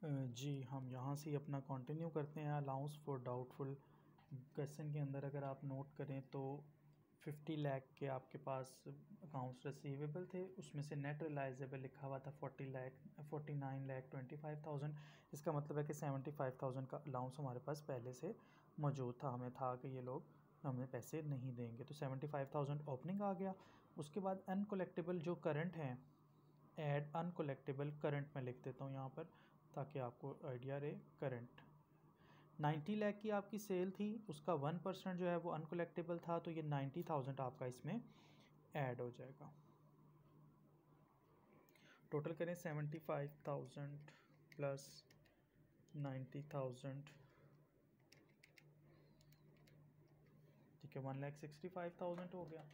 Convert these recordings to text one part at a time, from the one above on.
जी, हम यहाँ से ही अपना कंटिन्यू करते हैं। अलाउंस फॉर डाउटफुल क्वेश्चन के अंदर अगर आप नोट करें तो 50 लाख के आपके पास अकाउंट्स रिसीवेबल थे, उसमें से नेट रिलाइजेबल लिखा हुआ था 49,25,000। इसका मतलब है कि 75,000 का अलाउंस हमारे पास पहले से मौजूद था, हमें था कि ये लोग हमें पैसे नहीं देंगे, तो 75,000 ओपनिंग आ गया। उसके बाद अनकलेक्टेबल जो करंट हैं, ऐड अनकलेक्टेबल करंट में लिख देता हूँ यहाँ पर ताकि आपको आइडिया रहे। करंट 90 लाख की आपकी सेल थी, उसका 1% जो है वो अनकलेक्टेबल था, तो ये 90,000 आपका इसमें ऐड हो जाएगा। टोटल करें 75,000 प्लस 90,000, ठीक है, 1,65,000 हो गया।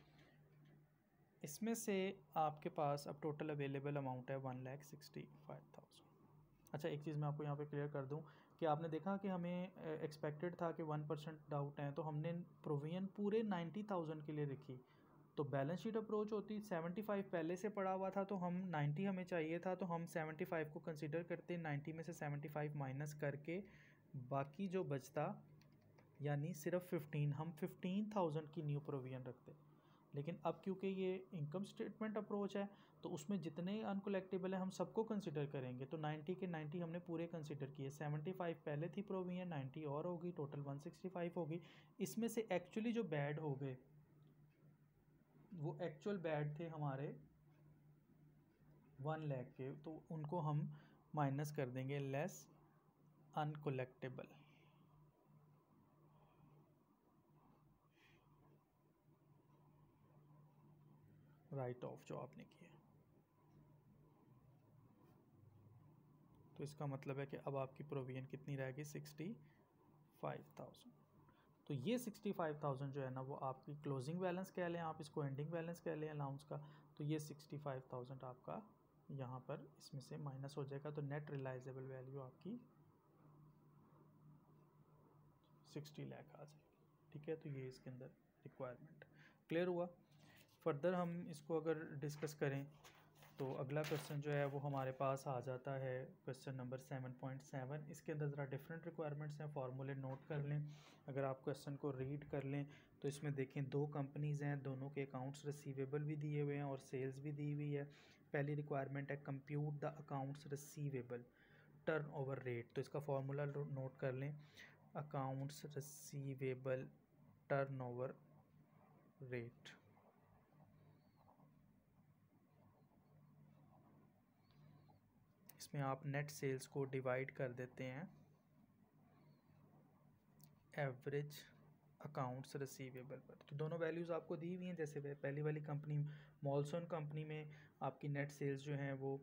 इसमें से आपके पास अब टोटल अवेलेबल अमाउंट है 1,65,000। अच्छा, एक चीज़ मैं आपको यहाँ पे क्लियर कर दूँ कि आपने देखा कि हमें एक्सपेक्टेड था कि 1% डाउट है, तो हमने प्रोविजन पूरे 90,000 के लिए रखी। तो बैलेंस शीट अप्रोच होती 75 पहले से पड़ा हुआ था, तो हम 90 हमें चाहिए था, तो हम 75 को कंसिडर करते, 90 में से 75 माइनस करके बाकी जो बचता यानी सिर्फ 15, हम 15,000 की न्यू प्रोविजन रखते। लेकिन अब क्योंकि ये इनकम स्टेटमेंट अप्रोच है, तो उसमें जितने अनकलेक्टेबल है हम सबको कंसिडर करेंगे। तो 90 के 90 हमने पूरे कंसिडर किए, 75 पहले थी प्रोविजन, 90 और होगी, टोटल 165 होगी। इसमें से एक्चुअली जो बैड हो गए वो एक्चुअल बैड थे हमारे 1 लाख के, तो उनको हम माइनस कर देंगे, लेस अनकलेक्टेबल, राइट ऑफ जो आपने किया। तो इसका मतलब है कि अब आपकी प्रोविजन कितनी रहेगी, 65,000। तो ये 65,000 जो है ना वो आपकी क्लोजिंग बैलेंस कह लें, आप इसको एंडिंग बैलेंस कह लें अलाउंस का। तो ये 65,000 आपका यहाँ पर इसमें से माइनस हो जाएगा, तो नेट रिलाइजेबल वैल्यू आपकी 60 लाख आ जाएगी। ठीक है, तो ये इसके अंदर रिक्वायरमेंट क्लियर हुआ। फर्दर हम इसको अगर डिस्कस करें तो अगला क्वेश्चन जो है वो हमारे पास आ जाता है क्वेश्चन नंबर 7.7। इसके अंदर ज़रा डिफरेंट रिक्वायरमेंट्स हैं, फार्मूले नोट कर लें। अगर आप क्वेश्चन को रीड कर लें तो इसमें देखें, दो कंपनीज़ हैं, दोनों के अकाउंट्स रिसीवेबल भी दिए हुए हैं और सेल्स भी दी हुई है। पहली रिक्वायरमेंट है compute the accounts receivable turnover rate, तो इसका फार्मूला नोट कर लें, अकाउंट्स रिसीवेबल टर्नओवर रेट। इसमें आप नेट सेल्स को डिवाइड कर देते हैं एवरेज अकाउंट्स रिसीवेबल पर। तो दोनों वैल्यूज़ आपको दी हुई हैं, जैसे पहली वाली कंपनी मॉलसन कंपनी में आपकी नेट सेल्स जो हैं वो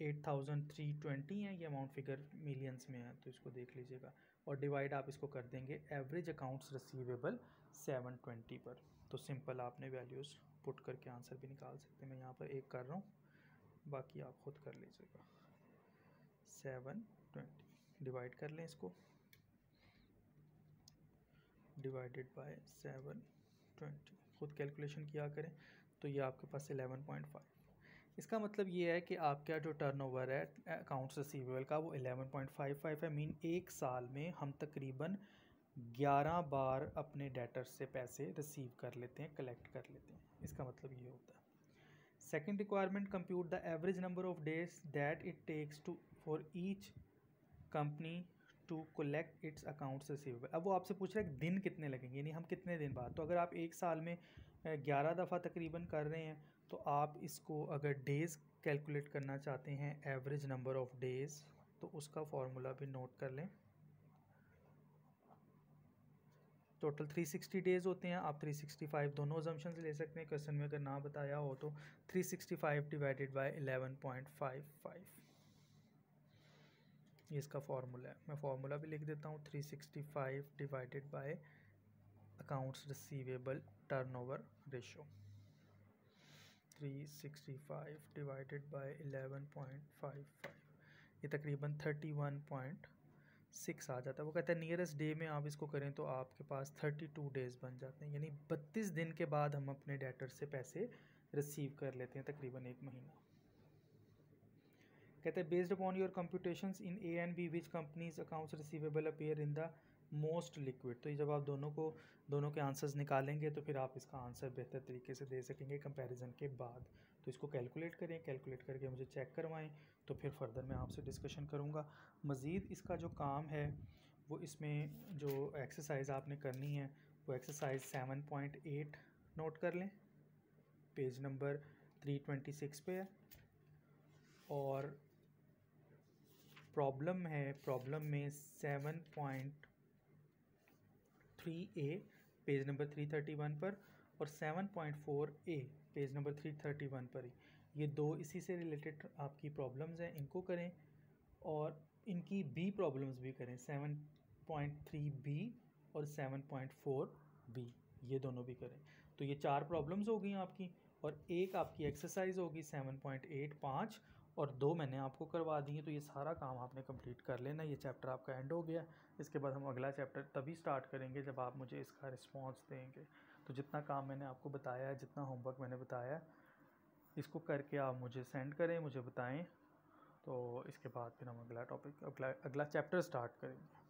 8,320 हैं, ये अमाउंट फिगर मिलियंस में है, तो इसको देख लीजिएगा, और डिवाइड आप इसको कर देंगे एवरेज अकाउंट्स रिसीवेबल 720 पर। तो सिंपल आपने वैल्यूज़ पुट करके आंसर भी निकाल सकते हैं। मैं यहाँ पर एक कर रहा हूँ, बाकी आप खुद कर लीजिएगा। 720 डिवाइड कर लें इसको, डिवाइडेड बाय 720, खुद कैलकुलेशन किया करें, तो ये आपके पास 11.5। इसका मतलब ये है कि आपका जो टर्नओवर है अकाउंट्स रिसीवेबल का वो 11.55 है। मीन एक साल में हम तकरीबन 11 बार अपने डेटर्स से पैसे रिसीव कर लेते हैं, कलेक्ट कर लेते हैं। इसका मतलब ये होता है। Second requirement, compute the average number of days that it takes to for each company to collect its accounts receivable. अब वो आपसे पूछ रहा है कि दिन कितने लगेंगे, यानी हम कितने दिन बाद। तो अगर आप एक साल में 11 दफ़ा तकरीबन कर रहे हैं, तो आप इसको अगर डेज़ कैलकुलेट करना चाहते हैं, एवरेज नंबर ऑफ डेज़, तो उसका फार्मूला भी नोट कर लें। टोटल 360 डेज़ होते हैं, आप 365 दोनों अजम्पशंस ले सकते हैं। क्वेश्चन में अगर ना बताया हो तो 365 डिवाइडेड बाय 11.55, ये इसका फार्मूला है। मैं फार्मूला भी लिख देता हूँ, 365 divided by accounts receivable turnover ratio, 365 divided by 11.55, ये तकरीबन 31.6 आ जाता है। वो कहता है नियरेस्ट डे में आप इसको करें तो आपके पास 32 डेज़ बन जाते हैं, यानी 32 दिन के बाद हम अपने डेटर से पैसे रिसीव कर लेते हैं, तकरीबन एक महीना। कहते हैं based upon your computations in A and B which companies accounts receivable appear in the most liquid. तो ये जब आप दोनों के आंसर्स निकालेंगे तो फिर आप इसका आंसर बेहतर तरीके से दे सकेंगे कंपैरिजन के बाद। तो इसको कैलकुलेट करें, कैलकुलेट करके मुझे चेक करवाएं, तो फिर फर्दर मैं आपसे डिस्कशन करूँगा। मज़ीद इसका जो काम है वो इसमें जो एक्सरसाइज आपने करनी है वो एक्सरसाइज 7.8 नोट कर लें, पेज नंबर 326 पे है। और प्रॉब्लम में 7.3a पेज नंबर 331 पर और 7.4a पेज नंबर 331 पर ही, ये दो इसी से रिलेटेड आपकी प्रॉब्लम्स हैं, इनको करें और इनकी बी प्रॉब्लम्स भी करें, 7.3b और 7.4b, ये दोनों भी करें। तो ये 4 प्रॉब्लम्स हो गई आपकी और एक आपकी एक्सरसाइज होगी 7.8 5 और 2 मैंने आपको करवा दी है। तो ये सारा काम आपने कंप्लीट कर लेना। ये चैप्टर आपका एंड हो गया। इसके बाद हम अगला चैप्टर तभी स्टार्ट करेंगे जब आप मुझे इसका रिस्पॉन्स देंगे। तो जितना काम मैंने आपको बताया है, जितना होमवर्क मैंने बताया, इसको करके आप मुझे सेंड करें, मुझे बताएं। तो इसके बाद फिर हम अगला चैप्टर स्टार्ट करेंगे।